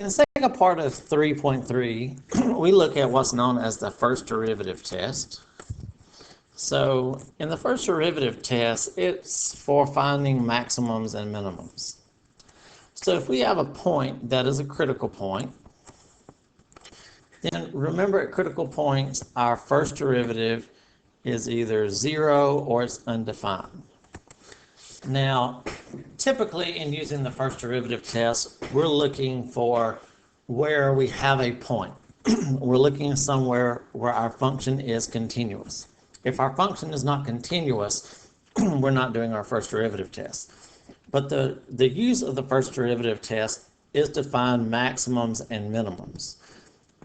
In the second part of 3.3, we look at what's known as the first derivative test. So in the first derivative test, it's for finding maximums and minimums. So if we have a point that is a critical point, then remember at critical points, our first derivative is either 0 or it's undefined. Now, typically in using the first derivative test, we're looking for where we have a point. We're looking somewhere where our function is continuous. If our function is not continuous, we're not doing our first derivative test. But the use of the first derivative test is to find maximums and minimums.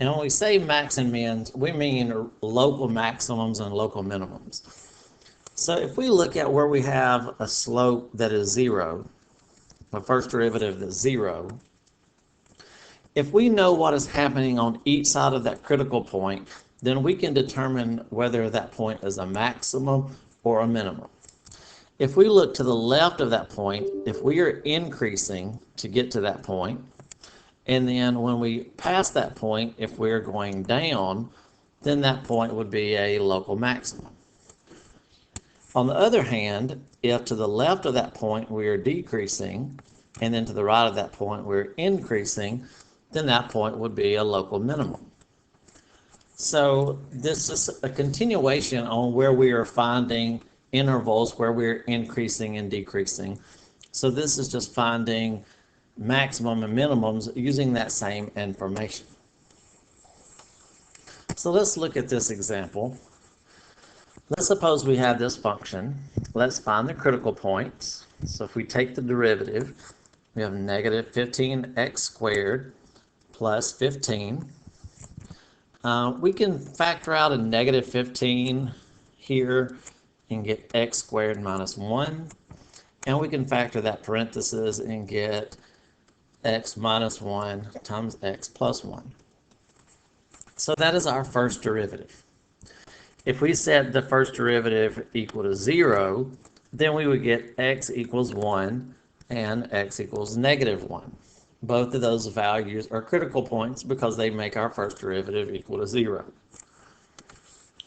And when we say max and mins, we mean local maximums and local minimums. So if we look at where we have a slope that is 0, a first derivative that's 0, if we know what is happening on each side of that critical point, then we can determine whether that point is a maximum or a minimum. If we look to the left of that point, if we are increasing to get to that point, and then when we pass that point, if we're going down, then that point would be a local maximum. On the other hand, if to the left of that point we are decreasing, and then to the right of that point we're increasing, then that point would be a local minimum. So this is a continuation on where we are finding intervals where we're increasing and decreasing. So this is just finding maximum and minimums using that same information. So let's look at this example. Let's suppose we have this function. Let's find the critical points. So if we take the derivative, we have negative 15x squared plus 15. We can factor out a negative 15 here and get x squared minus 1. And we can factor that parenthesis and get x minus 1 times x plus 1. So that is our first derivative. If we set the first derivative equal to 0, then we would get x equals 1 and x equals negative 1. Both of those values are critical points because they make our first derivative equal to 0.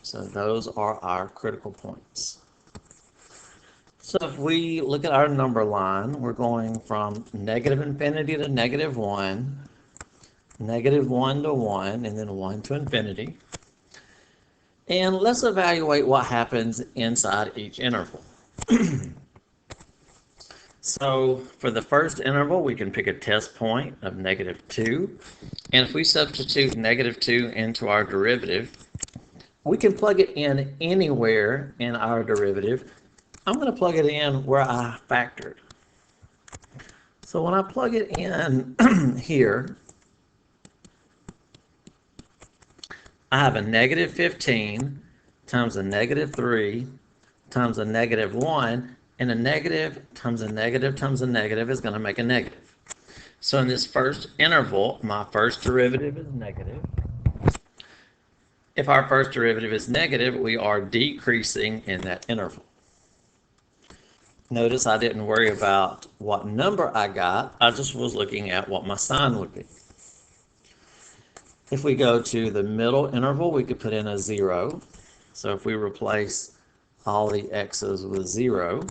So those are our critical points. So if we look at our number line, we're going from negative infinity to negative 1, negative 1 to 1, and then 1 to infinity. And let's evaluate what happens inside each interval. So for the first interval, we can pick a test point of negative 2. And if we substitute negative 2 into our derivative, we can plug it in anywhere in our derivative. I'm going to plug it in where I factored. So when I plug it in here, I have a negative 15 times a negative 3 times a negative 1, and a negative times a negative times a negative is going to make a negative. So in this first interval, my first derivative is negative. If our first derivative is negative, we are decreasing in that interval. Notice I didn't worry about what number I got, I just was looking at what my sign would be. If we go to the middle interval, we could put in a 0. So if we replace all the x's with 0,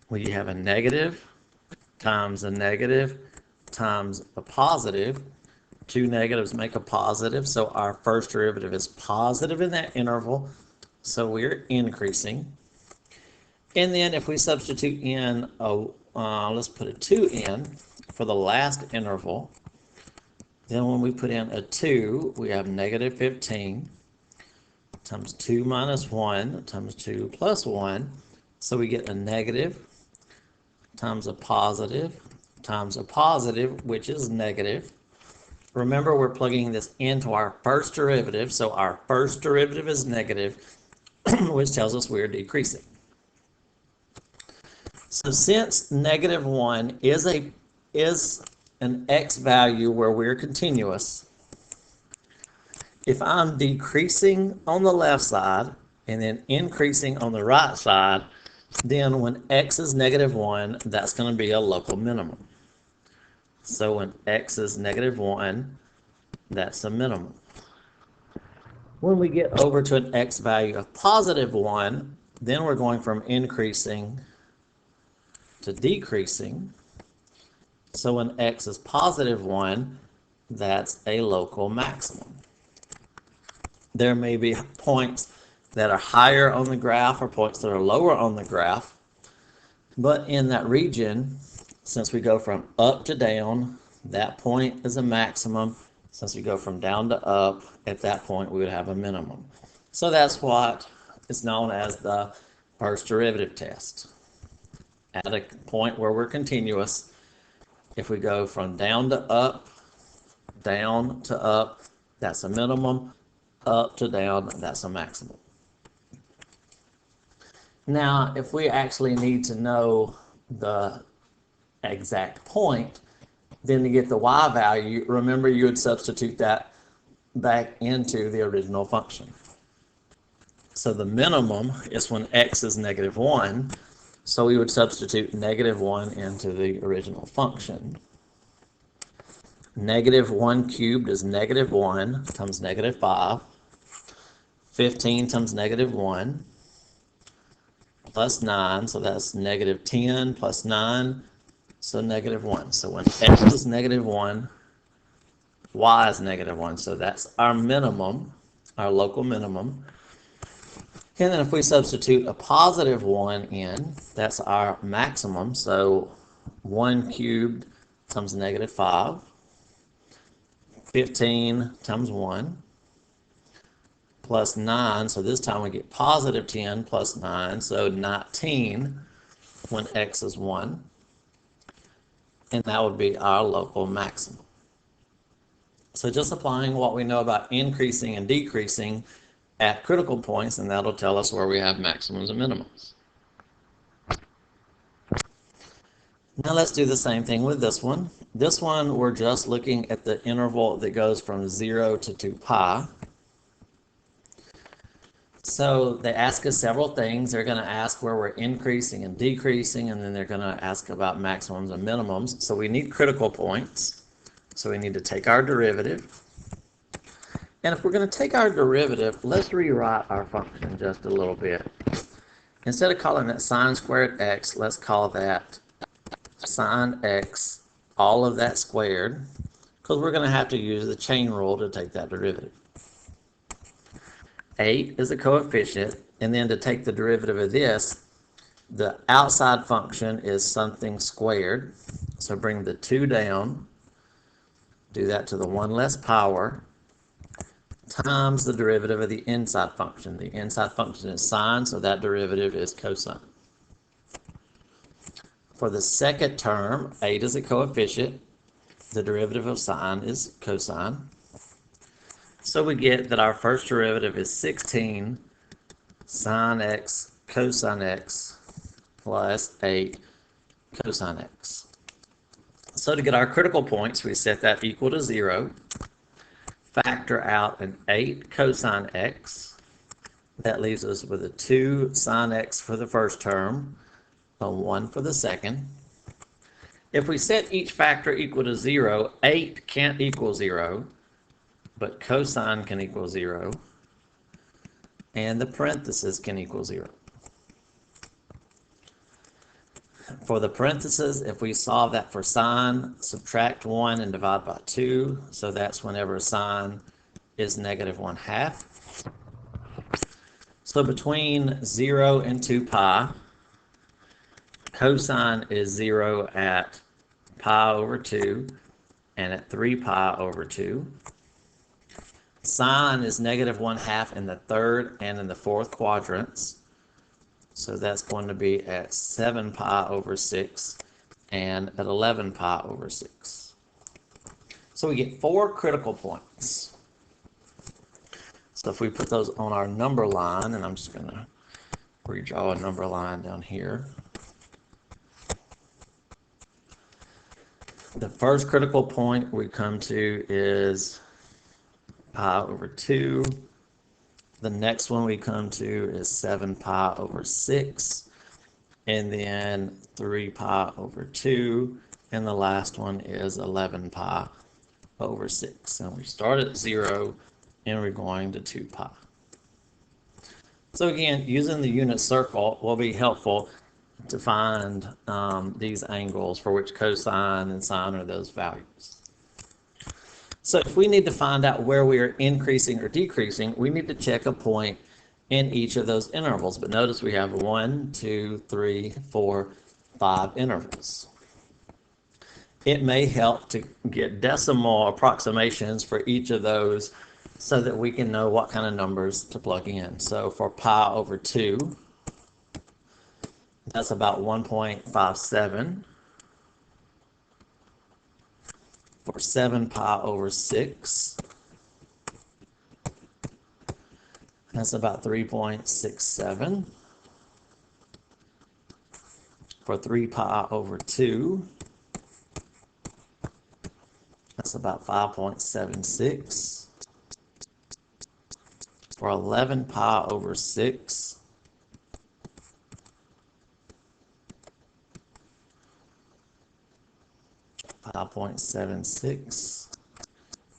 we have a negative times a negative times a positive. Two negatives make a positive, so our first derivative is positive in that interval, so we're increasing. And then if we substitute in, let's put a 2 in for the last interval, then when we put in a 2, we have negative 15 times 2 minus 1 times 2 plus 1. So we get a negative times a positive, which is negative. Remember, we're plugging this into our first derivative, so our first derivative is negative, which tells us we're decreasing. So since negative 1 is an x value where we're continuous, if I'm decreasing on the left side and then increasing on the right side, Then when x is -1, that's going to be a local minimum. So when x is -1, that's a minimum. When we get over to an x value of +1, then we're going from increasing to decreasing. So when x is +1, that's a local maximum. There may be points that are higher on the graph or points that are lower on the graph, but in that region, since we go from up to down, that point is a maximum. Since we go from down to up, at that point we would have a minimum. So that's what is known as the first derivative test. At a point where we're continuous, if we go from down to up, that's a minimum. Up to down, that's a maximum. Now, if we actually need to know the exact point, then to get the y value, remember you would substitute that back into the original function. So the minimum is when x is -1, so we would substitute -1 into the original function. -1 cubed is -1 times -5. 15 times -1 plus 9, so that's -10 plus 9, so -1. So when x is -1, y is -1, so that's our minimum, our local minimum. And then if we substitute a +1 in, that's our maximum, so 1 cubed times -5, 15 times 1, plus 9, so this time we get +10 plus 9, so 19 when x is 1, and that would be our local maximum. So just applying what we know about increasing and decreasing at critical points, and that'll tell us where we have maximums and minimums. Now let's do the same thing with this one. This one, we're just looking at the interval that goes from 0 to 2 pi. So they ask us several things. They're going to ask where we're increasing and decreasing, and then they're going to ask about maximums and minimums. So we need critical points. So we need to take our derivative. And if we're going to take our derivative, let's rewrite our function just a little bit. Instead of calling that sine squared x, let's call that sine x, all of that squared, because we're going to have to use the chain rule to take that derivative. 8 is a coefficient, and then to take the derivative of this, the outside function is something squared. So bring the 2 down, do that to the 1 less power, times the derivative of the inside function. The inside function is sine, so that derivative is cosine. For the second term, 8 is a coefficient. The derivative of sine is cosine. So we get that our first derivative is 16 sine x cosine x plus 8 cosine x. So to get our critical points, we set that equal to 0. Factor out an 8 cosine x. That leaves us with a 2 sine x for the first term, a 1 for the second. If we set each factor equal to 0, 8 can't equal 0, but cosine can equal 0, and the parenthesis can equal 0. For the parentheses, if we solve that for sine, subtract 1 and divide by 2, so that's whenever sine is -1/2. So between 0 and 2 pi, cosine is 0 at pi over 2 and at 3 pi over 2. Sine is -1/2 in the third and in the fourth quadrants. So that's going to be at 7 pi over 6 and at 11 pi over 6. So we get 4 critical points. So if we put those on our number line, and I'm just going to redraw a number line down here. The first critical point we come to is pi over 2. The next one we come to is 7 pi over 6. and then 3 pi over 2, and the last one is 11 pi over 6. And we start at 0, and we're going to 2 pi. So again, using the unit circle will be helpful to find these angles for which cosine and sine are those values. So if we need to find out where we are increasing or decreasing, we need to check a point in each of those intervals. But notice we have 1, 2, 3, 4, 5 intervals. It may help to get decimal approximations for each of those so that we can know what kind of numbers to plug in. So for pi over 2, that's about 1.57. For 7 pi over 6, that's about 3.67. For 3 pi over 2, that's about 5.76. For 11 pi over 6, .76.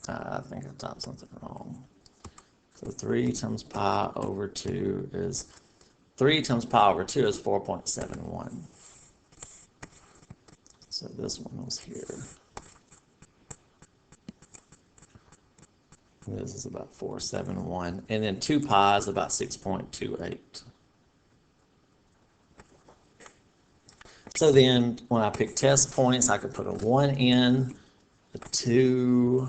I think I typed something wrong. So 3 times pi over 2 is 4.71. So this one was here. This is about 471. And then 2 pi is about 6.28. So then when I pick test points, I could put a 1 in, a 2,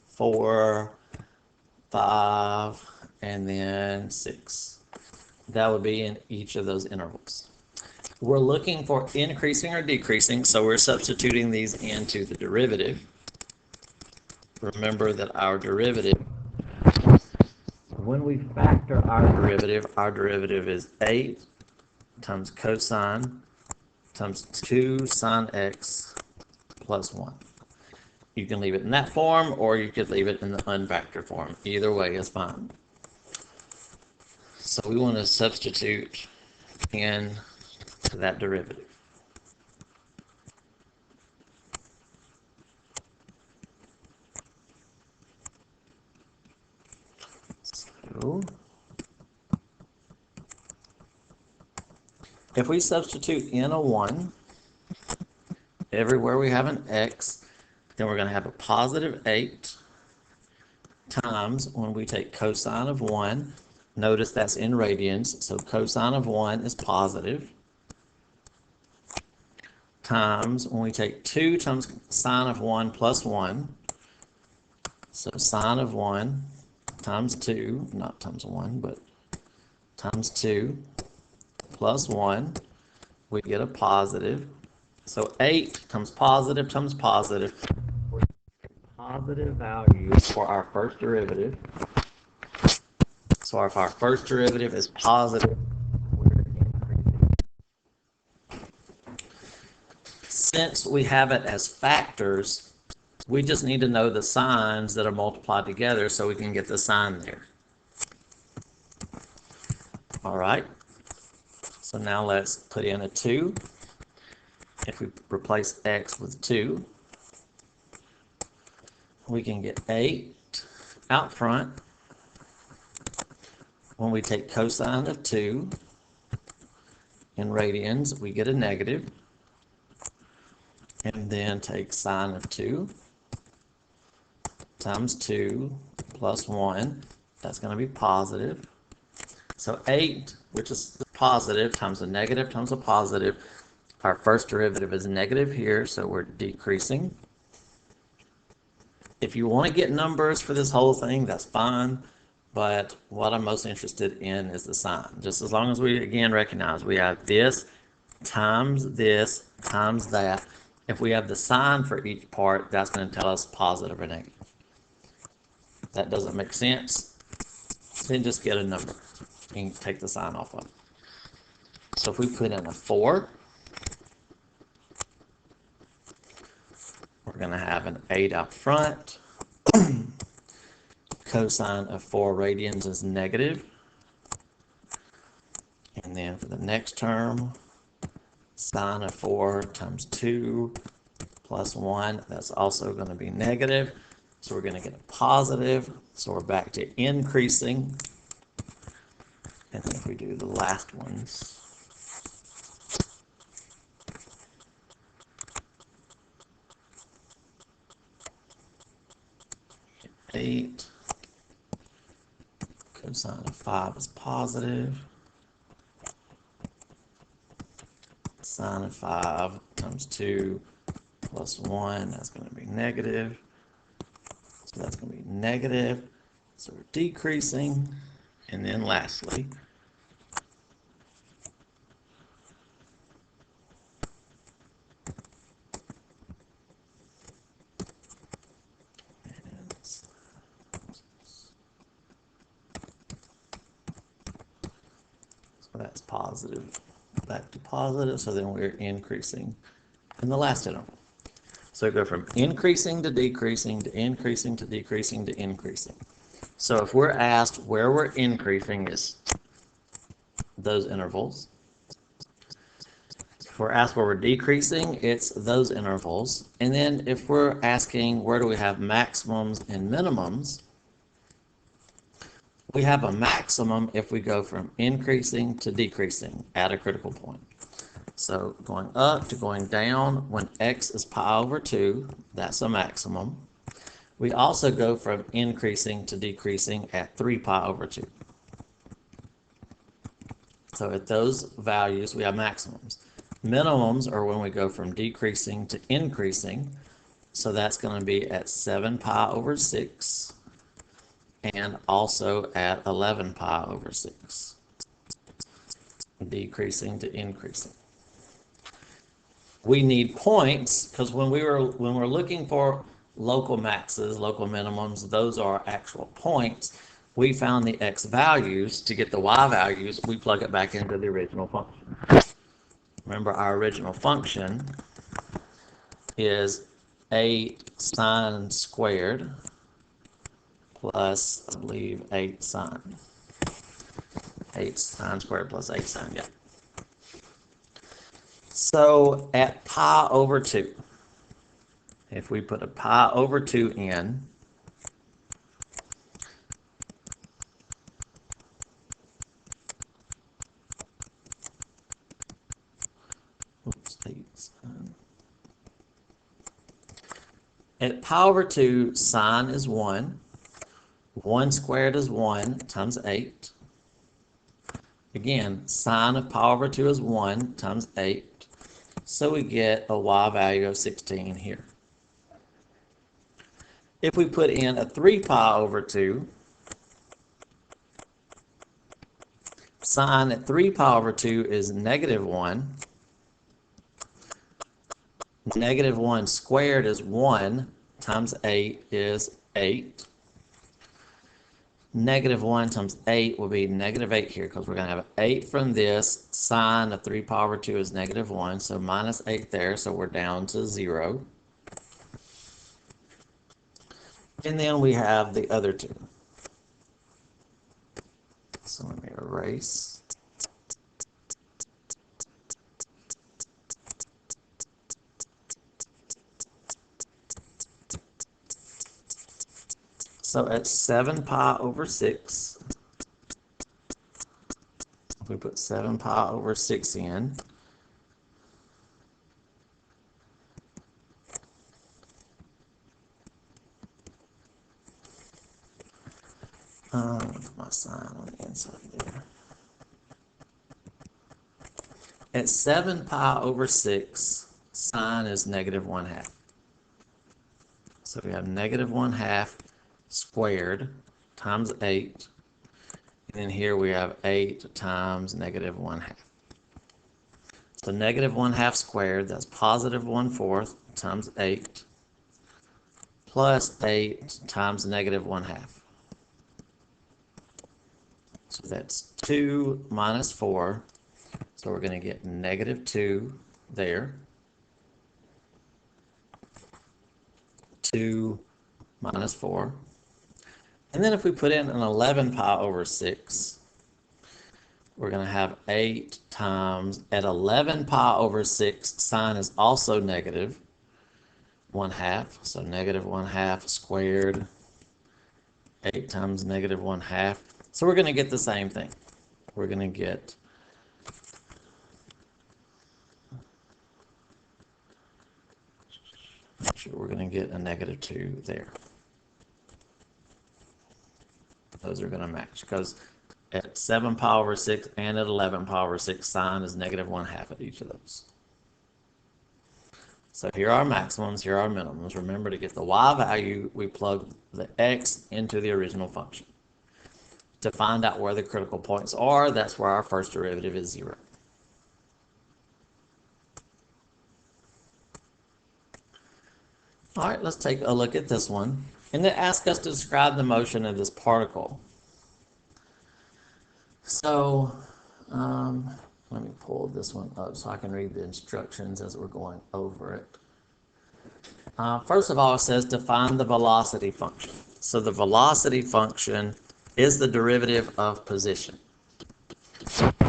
4, 5, and then 6. That would be in each of those intervals. We're looking for increasing or decreasing, so we're substituting these into the derivative. Remember that our derivative, when we factor our derivative is 8 times cosine times 2 sine x plus 1. You can leave it in that form, or you could leave it in the unfactored form. Either way is fine. So we want to substitute in to that derivative. So if we substitute in a 1, everywhere we have an x, then we're going to have a positive 8 times when we take cosine of 1. Notice that's in radians, so cosine of 1 is positive. Times when we take 2 times sine of 1 plus 1. So sine of 1 times 2, not times 1, but times 2 plus 1, we get a positive. So 8 times positive, positive values for our first derivative. So if our first derivative is positive, we're increasing. Since we have it as factors, we just need to know the signs that are multiplied together so we can get the sign there. All right. So now let's put in a 2. If we replace x with 2, we can get 8 out front. When we take cosine of 2 in radians, we get a negative. And then take sine of 2 times 2 plus 1. That's going to be positive. So 8, which is positive, times a negative times a positive. Our first derivative is negative here, so we're decreasing. If you want to get numbers for this whole thing, that's fine. But what I'm most interested in is the sign. Just as long as we, again, recognize we have this times that. If we have the sign for each part, that's going to tell us positive or negative. If that doesn't make sense, then just get a number and take the sign off of it. So if we put in a 4, we're going to have an 8 out front. Cosine of 4 radians is negative. And then for the next term, Sine of 4 times 2 plus 1, that's also going to be negative. So we're going to get a positive. So we're back to increasing. And then if we do the last ones, eight, cosine of 5 is positive. Sine of 5 times 2 plus 1, that's going to be negative. So that's going to be negative. So we're decreasing. And then lastly, so that's positive, back to positive, so then we're increasing in the last interval. So we go from increasing to decreasing to increasing to decreasing to increasing. So if we're asked where we're increasing, is those intervals. If we're asked where we're decreasing, it's those intervals. And then if we're asking where do we have maximums and minimums, we have a maximum if we go from increasing to decreasing at a critical point. So going up to going down when x is pi over 2, that's a maximum. We also go from increasing to decreasing at 3 pi over 2. So at those values, we have maximums. Minimums are when we go from decreasing to increasing. So that's going to be at 7 pi over 6 and also at 11 pi over 6. Decreasing to increasing. We need points because when we're looking for local maxes, local minimums, those are actual points. We found the x values. To get the y values, we plug it back into the original function. Remember, our original function is 8 sine squared plus, I believe, 8 sine. 8 sine squared plus 8 sine, yeah. So at pi over 2, if we put a pi over 2 in, oops, 8 sine. At pi over 2, sine is 1. 1 squared is 1 times 8. Again, sine of pi over 2 is 1 times 8. So we get a y value of 16 here. If we put in a 3 pi over 2, sine at 3 pi over 2 is negative 1. Negative 1 squared is 1 times 8 is 8. Negative 1 times 8 will be negative 8 here because we're going to have 8 from this. Sine of 3 pi over 2 is negative 1, so minus 8 there, so we're down to 0. And then we have the other two. So let me erase. So at 7 pi over 6, if we put 7 pi over 6 in, put my sign on the inside there. At 7 pi over 6, sine is negative 1/2. So we have negative 1/2 squared times 8. And then here we have 8 times negative 1/2. So negative 1/2 squared, that's positive 1/4 times 8 plus 8 times negative 1/2. So that's 2 minus 4. So we're going to get negative 2 there. 2 minus 4. And then if we put in an 11 pi over 6, we're going to have 8 times at 11 pi over 6, sine is also negative 1/2, so negative 1/2 squared, 8 times negative 1/2. So we're going to get the same thing. We're going to get we're going to get a -2 there. Those are going to match because at 7 pi over 6 and at 11 pi over 6, sine is negative 1/2 at each of those. So here are our maximums, here are our minimums. Remember, to get the y value, we plug the x into the original function. To find out where the critical points are, that's where our first derivative is 0. All right, let's take a look at this one. And it asks us to describe the motion of this particle. So let me pull this one up so I can read the instructions as we're going over it. First of all, it says define the velocity function. So the velocity function is the derivative of position.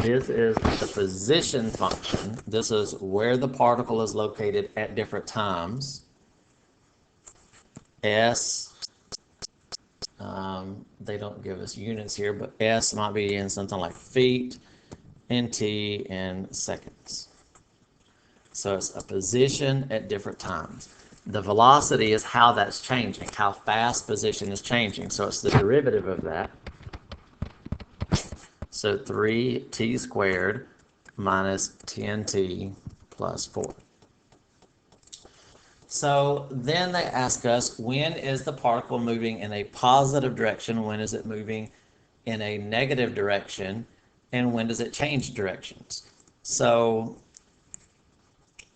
This is the position function. This is where the particle is located at different times. S, they don't give us units here, but S might be in something like feet, and T in seconds. So it's a position at different times. The velocity is how that's changing, how fast position is changing. So it's the derivative of that. So 3t squared minus 10t plus 4. So then they ask us, when is the particle moving in a positive direction? When is it moving in a negative direction? And when does it change directions? So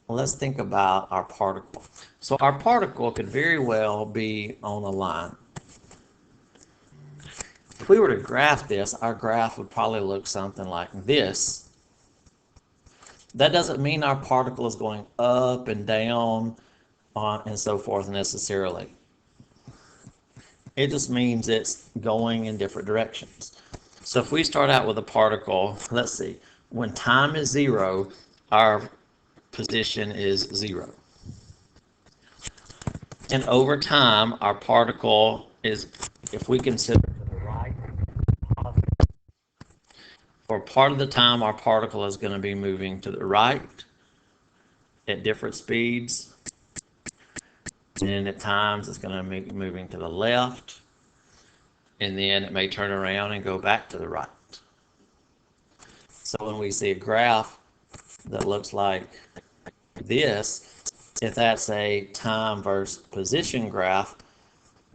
let's think about our particle. So our particle could very well be on a line. If we were to graph this, our graph would probably look something like this. That doesn't mean our particle is going up and down and so forth necessarily. It just means it's going in different directions. So if we start out with a particle, let's see, when time is 0, our position is 0. And over time, our particle is, if we consider to the right, for part of the time, our particle is going to be moving to the right at different speeds. And at times, it's going to be moving to the left. And then it may turn around and go back to the right. So when we see a graph that looks like this, if that's a time versus position graph,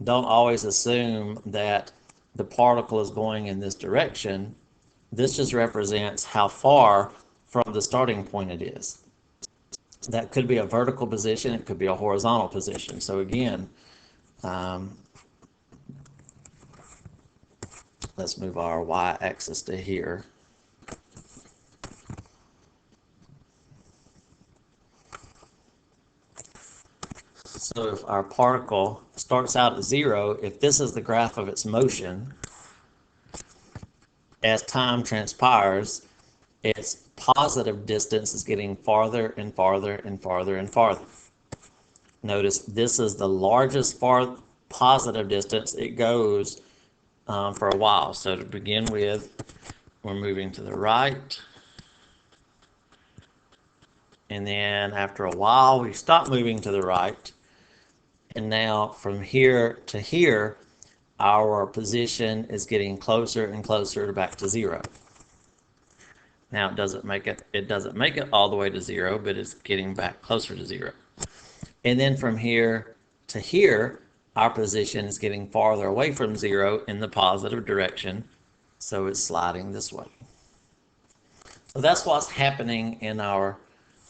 don't always assume that the particle is going in this direction. This just represents how far from the starting point it is. That could be a vertical position, it could be a horizontal position. So again, let's move our y-axis to here. So if our particle starts out at 0, if this is the graph of its motion, as time transpires, its positive distance is getting farther and farther and farther and farther. Notice this is the largest positive distance it goes for a while. So to begin with, we're moving to the right. And then after a while, we stop moving to the right. And now from here to here, our position is getting closer and closer back to 0. Now it doesn't make it all the way to 0, but it's getting back closer to 0. And then from here to here, our position is getting farther away from 0 in the positive direction, so it's sliding this way. So that's what's happening in our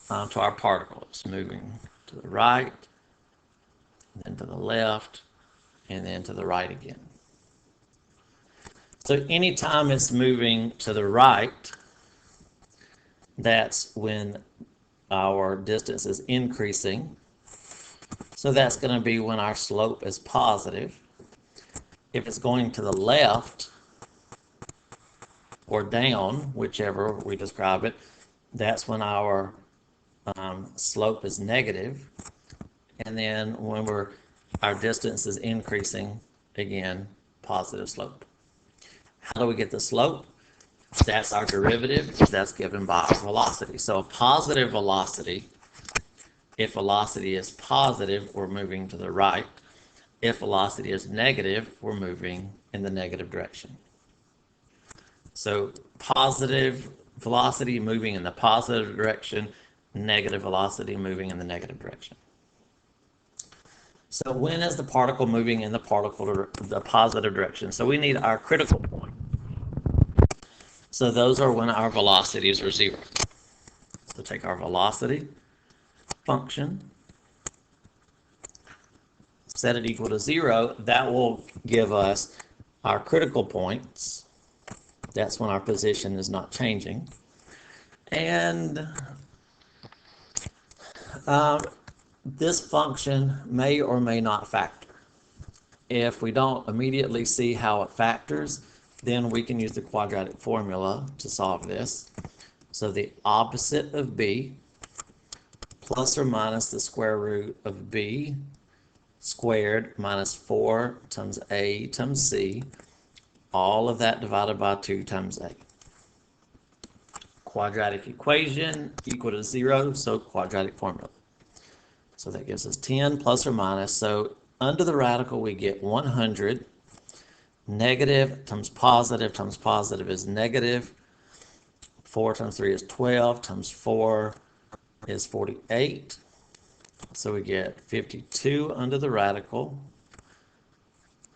to our particle. It's moving to the right, then to the left, and then to the right again. So anytime it's moving to the right, that's when our distance is increasing. So that's going to be when our slope is positive. If it's going to the left, or down, whichever we describe it, that's when our slope is negative. And then when our distance is increasing, again, positive slope. How do we get the slope? That's our derivative. That's given by our velocity. So a positive velocity, if velocity is positive, we're moving to the right. If velocity is negative, we're moving in the negative direction. So positive velocity moving in the positive direction, negative velocity moving in the negative direction. So when is the particle moving in the positive direction? So we need our critical point. So those are when our velocities are zero. So take our velocity function, set it equal to zero. That will give us our critical points. That's when our position is not changing. And this function may or may not factor. If we don't immediately see how it factors, then we can use the quadratic formula to solve this. So the opposite of b plus or minus the square root of b squared minus 4 times a times c, all of that divided by 2 times a. Quadratic equation equal to 0, so quadratic formula. So that gives us 10 plus or minus. So under the radical, we get 100. Negative times positive is negative. 4 times 3 is 12, times 4 is 48. So we get 52 under the radical,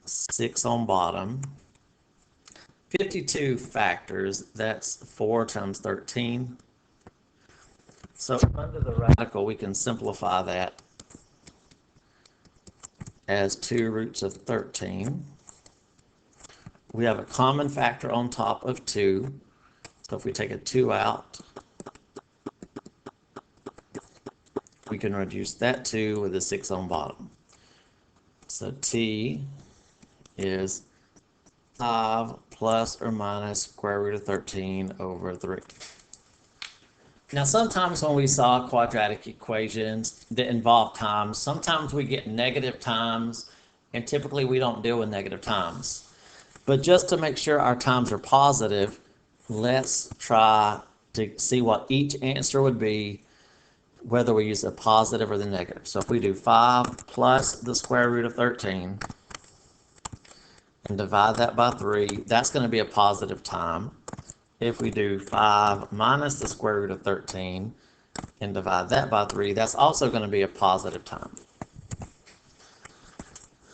6 on bottom. 52 factors, that's 4 times 13. So under the radical, we can simplify that as 2 roots of 13. We have a common factor on top of 2. So if we take a 2 out, we can reduce that 2 with a 6 on bottom. So t is 5 plus or minus square root of 13 over 3. Now, sometimes when we solve quadratic equations that involve times, sometimes we get negative times, and typically we don't deal with negative times. But just to make sure our times are positive, let's try to see what each answer would be, whether we use the positive or the negative. So if we do 5 plus the square root of 13 and divide that by 3, that's going to be a positive time. If we do 5 minus the square root of 13 and divide that by 3, that's also going to be a positive time.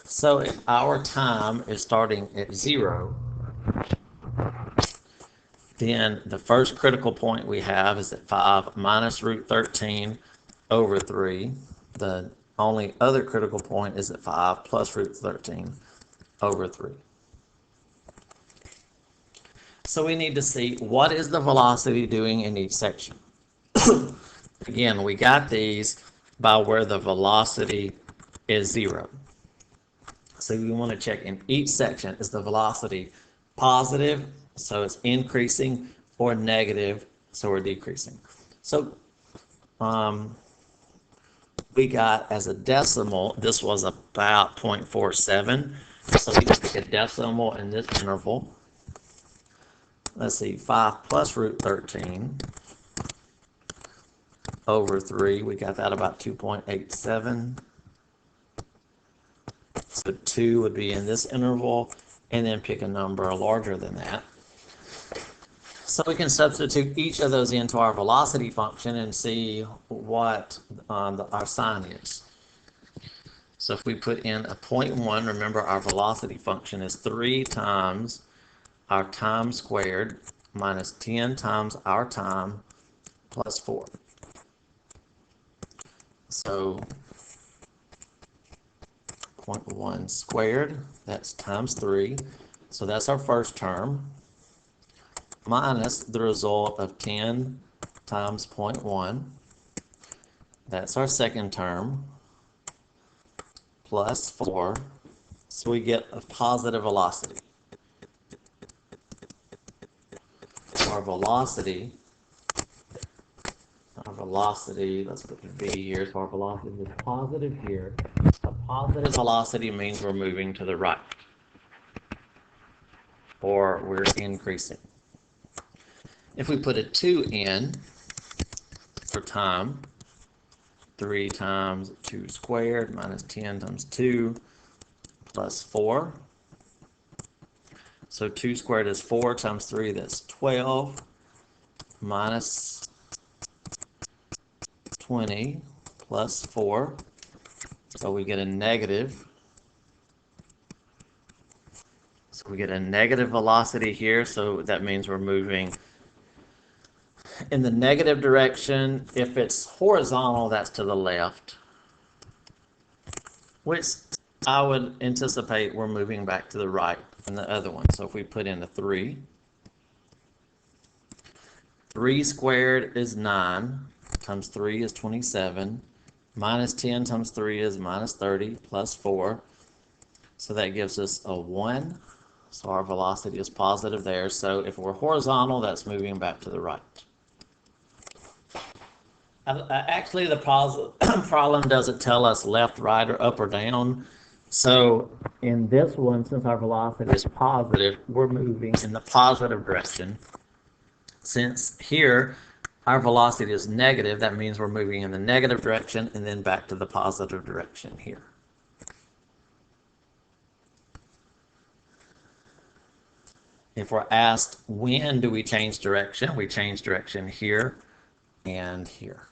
So if our time is starting at 0, then the first critical point we have is at 5 minus root 13 over 3. The only other critical point is at 5 plus root 13 over 3. So we need to see what is the velocity doing in each section. Again, we got these by where the velocity is 0. So we want to check in each section, is the velocity positive, so it's increasing, or negative, so we're decreasing. So we got as a decimal, this was about 0.47. So we can pick a decimal in this interval. Let's see, 5 plus root 13 over 3. We got that about 2.87. So 2 would be in this interval, and then pick a number larger than that. So we can substitute each of those into our velocity function and see what our sign is. So if we put in a 0.1, remember our velocity function is 3 times our time squared minus 10 times our time plus 4. So 0.1 squared, that's times 3. So that's our first term, minus the result of 10 times 0.1. That's our second term, plus 4. So we get a positive velocity. let's put the V here, so our velocity is positive here. A positive velocity means we're moving to the right, or we're increasing. If we put a 2 in for time, 3 times 2 squared minus 10 times 2 plus 4. So 2 squared is 4 times 3, that's 12, minus 20 plus 4. So we get a negative. So we get a negative velocity here, so that means we're moving in the negative direction. If it's horizontal, that's to the left, which I would anticipate we're moving back to the right in the other one. So if we put in a 3, 3 squared is 9, times 3 is 27, minus 10 times 3 is minus 30, plus 4. So that gives us a 1. So our velocity is positive there. So if we're horizontal, that's moving back to the right. Actually, the problem doesn't tell us left, right, or up or down. So in this one, since our velocity is positive, we're moving in the positive direction. Since here, our velocity is negative, that means we're moving in the negative direction and then back to the positive direction here. If we're asked when do we change direction, we change direction here and here.